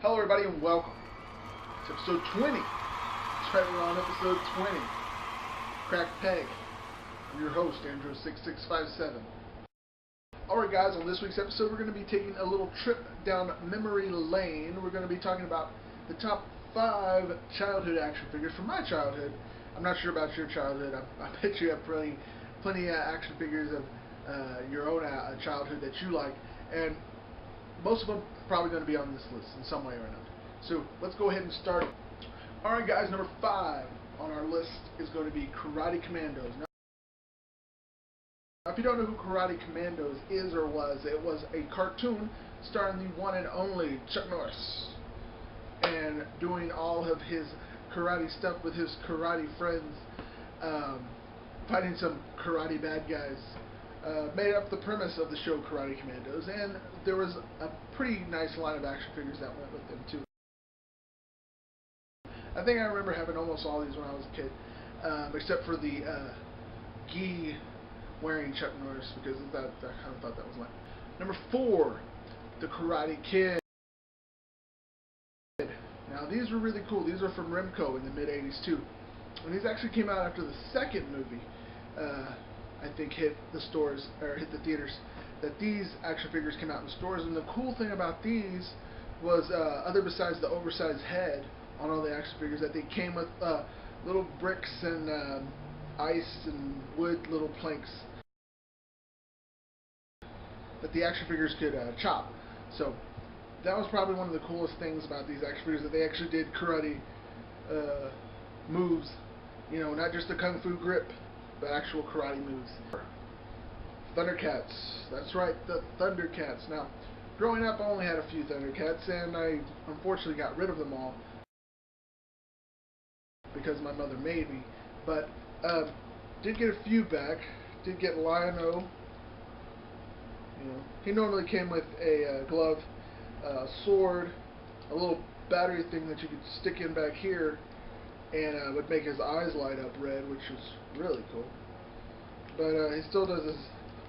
Hello everybody and welcome to episode 20. That's right, we're on episode 20. Crack Peg. I'm your host, Andrew6657. Alright guys, on this week's episode we're going to be taking a little trip down memory lane. We're going to be talking about the top 5 childhood action figures from my childhood. I'm not sure about your childhood. I bet you have plenty action figures of your own childhood that you like. And most of them probably going to be on this list in some way or another. So let's go ahead and start it. Alright guys, number 5 on our list is going to be Karate Commandos. Now, if you don't know who Karate Commandos is or was, it was a cartoon starring the one and only Chuck Norris, and doing all of his karate stuff with his karate friends, fighting some karate bad guys. Made up the premise of the show Karate Commandos, and there was a pretty nice line of action figures that went with them too. I think I remember having almost all these when I was a kid, except for the gi wearing Chuck Norris, because I kind of thought that was lame. Number 4, the Karate Kid. Now these were really cool. These are from Remco in the mid '80s too, and these actually came out after the second movie. I think hit the stores, or hit the theaters, that these action figures came out in stores. And the cool thing about these was, other besides the oversized head on all the action figures, that they came with little bricks and ice and wood little planks that the action figures could chop. So that was probably one of the coolest things about these action figures, that they actually did karate moves, you know, not just a kung fu grip, but actual karate moves. Thundercats. That's right, the Thundercats. Now, growing up, I only had a few Thundercats, and I unfortunately got rid of them all because my mother made me. But did get a few back. Did get Lion-O. You know, he normally came with a glove, sword, a little battery thing that you could stick in back here, and would make his eyes light up red, which was really cool. But he still does his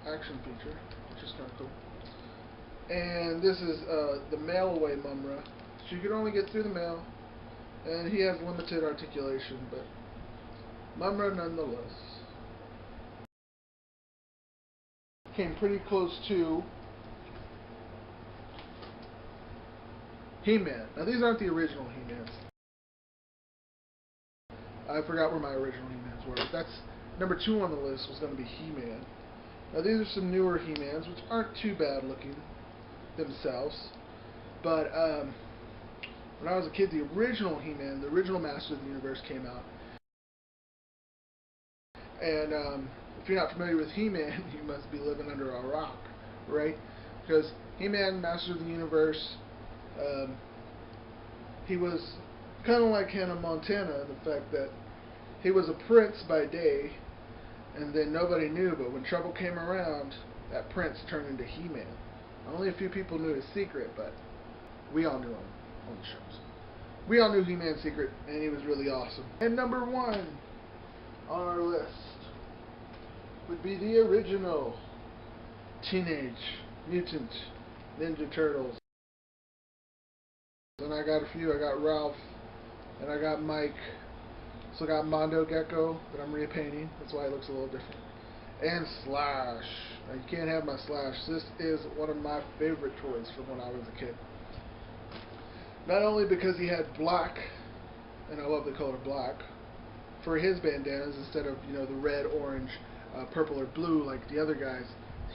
action feature, which is kind of cool. And this is the mail-away Mumra. So you can only get through the mail, and he has limited articulation, but Mumra nonetheless. Came pretty close to He-Man. Now these aren't the original He-Mans. I forgot where my original He-Mans were. That's number 2 on the list, was going to be He-Man. Now these are some newer He-Mans, which aren't too bad looking themselves. But when I was a kid, the original He-Man, the original Master of the Universe, came out. And if you're not familiar with He-Man, you must be living under a rock, right? Because He-Man, Master of the Universe, he was kind of like Hannah Montana in the fact that he was a prince by day, and then nobody knew, but when trouble came around, that prince turned into He-Man. Only a few people knew his secret, but we all knew him on the shows. We all knew He-Man's secret, and he was really awesome. And number 1 on our list would be the original Teenage Mutant Ninja Turtles. And I got a few. I got Ralph, and I got Mike. So I got Mondo Gecko that I'm repainting. That's why it looks a little different. And Slash. Now you can't have my Slash. This is one of my favorite toys from when I was a kid. Not only because he had black, and I love the color black, for his bandanas instead of, you know, the red, orange, purple, or blue like the other guys.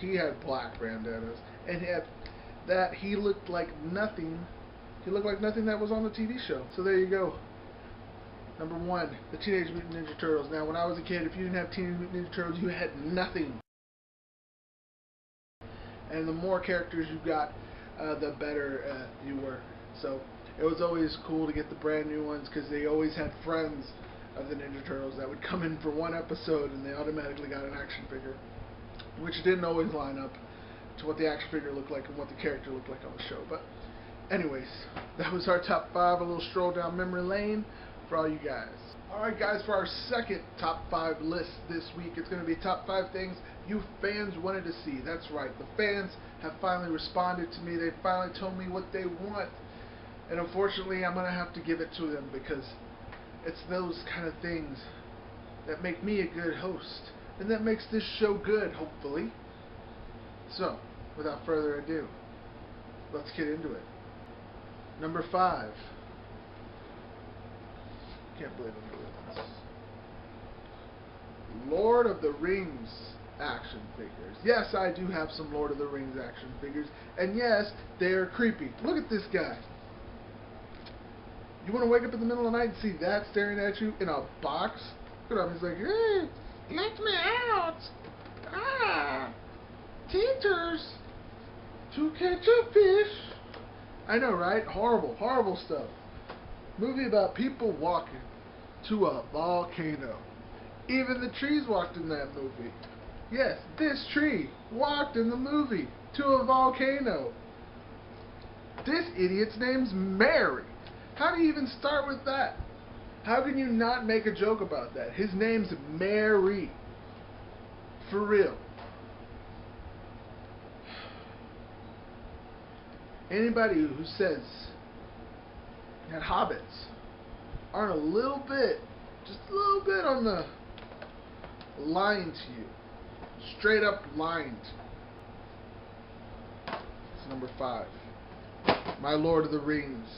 He had black bandanas, and he looked like nothing. He looked like nothing that was on the TV show. So there you go. Number 1, the Teenage Mutant Ninja Turtles. Now, when I was a kid, if you didn't have Teenage Mutant Ninja Turtles, you had nothing. And the more characters you got, the better you were. So it was always cool to get the brand new ones, because they always had friends of the Ninja Turtles that would come in for one episode, and they automatically got an action figure, which didn't always line up to what the action figure looked like and what the character looked like on the show. But anyways, that was our top 5, a little stroll down memory lane for all you guys. Alright guys, for our second top 5 list this week, it's going to be top 5 things you fans wanted to see. That's right, the fans have finally responded to me. They finally told me what they want. And unfortunately, I'm going to have to give it to them because it's those kind of things that make me a good host. And that makes this show good, hopefully. So, without further ado, let's get into it. Number 5. Can't believe I'm doing this. Lord of the Rings action figures. Yes, I do have some Lord of the Rings action figures. And yes, they're creepy. Look at this guy. You want to wake up in the middle of the night and see that staring at you in a box? Look at him. He's like, hey, let me out. Ah, teeters. To catch a fish. I know, right? Horrible, horrible stuff. Movie about people walking to a volcano. Even the trees walked in that movie. Yes, this tree walked in the movie to a volcano. This idiot's name's Mary. How do you even start with that? How can you not make a joke about that? His name's Mary. For real. Anybody who says that hobbits aren't a little bit, just a little bit on the lying to you. Straight up lying to you. It's number 5. My Lord of the Rings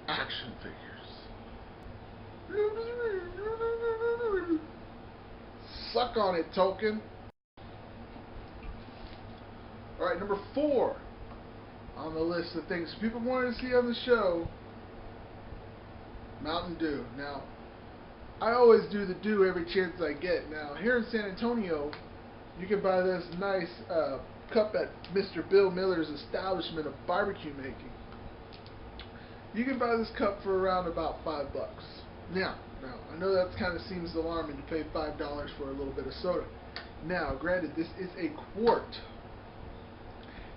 action figures. Suck on it, Tolkien. Alright, number 4 on the list of things people wanted to see on the show. Mountain Dew. Now, I always do the dew every chance I get. Now, here in San Antonio, you can buy this nice cup at Mr. Bill Miller's establishment of barbecue making. You can buy this cup for around about $5. Now, I know that kind of seems alarming to pay $5 for a little bit of soda. Now, granted, this is a quart.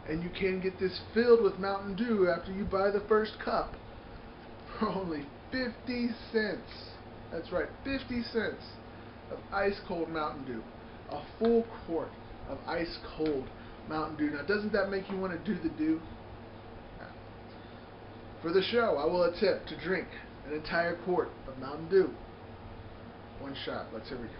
And you can get this filled with Mountain Dew after you buy the first cup for only 50 cents. That's right, 50 cents of ice cold Mountain Dew. A full quart of ice cold Mountain Dew. Now, doesn't that make you want to do the dew? No. For the show, I will attempt to drink an entire quart of Mountain Dew. One shot. Let's hear it.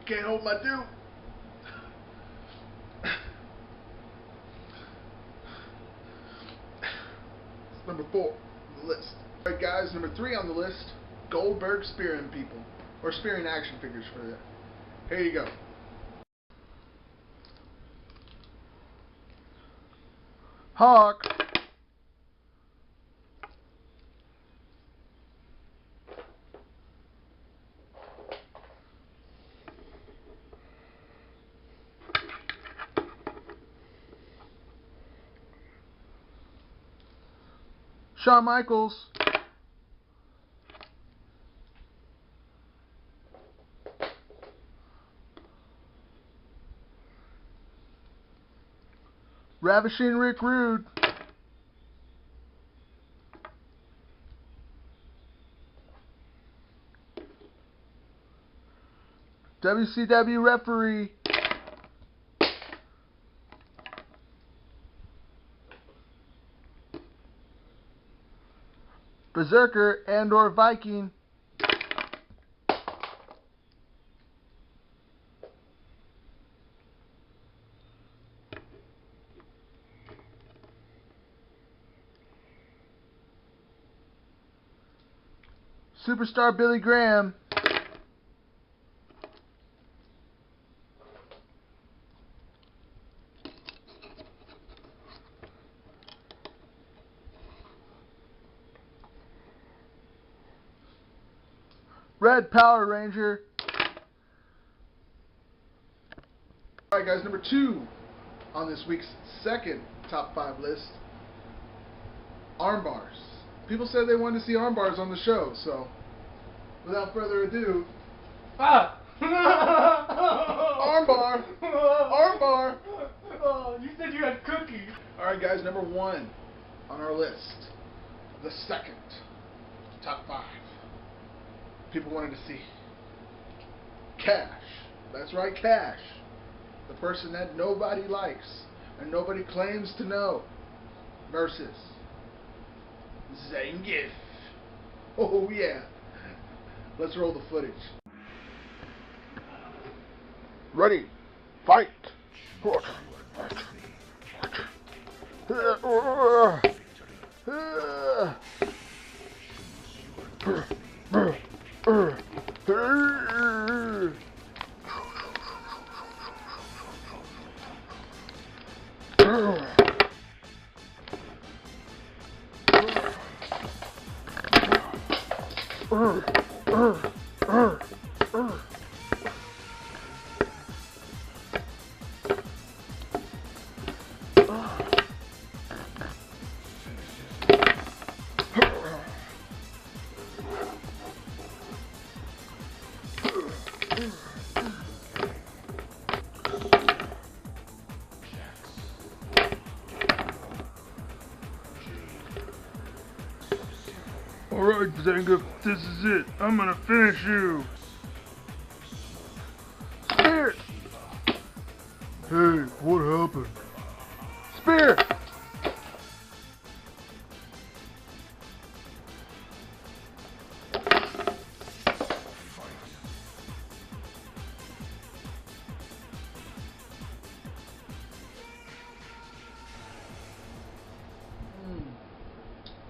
Can't hold my dew. It's number 4 on the list. Alright guys, number 3 on the list, Goldberg spearing people. Or spearing action figures for that. Here you go. Hawk. Shawn Michaels. Ravishing Rick Rude. WCW referee. Berserker and or Viking. Superstar Billy Graham. Red Power Ranger. Alright guys, number 2 on this week's second top 5 list. Arm bars. People said they wanted to see arm bars on the show, so without further ado, arm bar! Arm bar! Oh, you said you had cookies. Alright guys, number 1 on our list. The second top 5. People wanted to see Cash. That's right, Cash. The person that nobody likes and nobody claims to know versus Zangief. Oh yeah. Let's roll the footage. Ready. Fight. Alright, Zangief, this is it. I'm gonna finish you. Spear! Hey, what happened? Spear!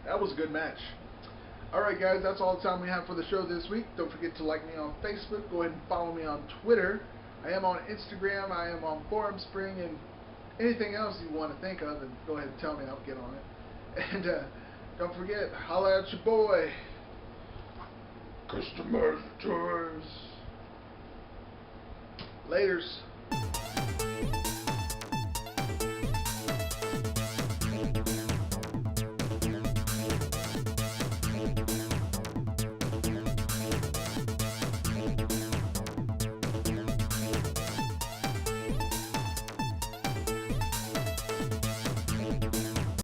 That was a good match. Alright guys, that's all the time we have for the show this week. Don't forget to like me on Facebook. Go ahead and follow me on Twitter. I am on Instagram. I am on Forum Spring. And anything else you want to think of, and go ahead and tell me. I'll get on it. And don't forget, holla at your boy. Customer choice. Laters.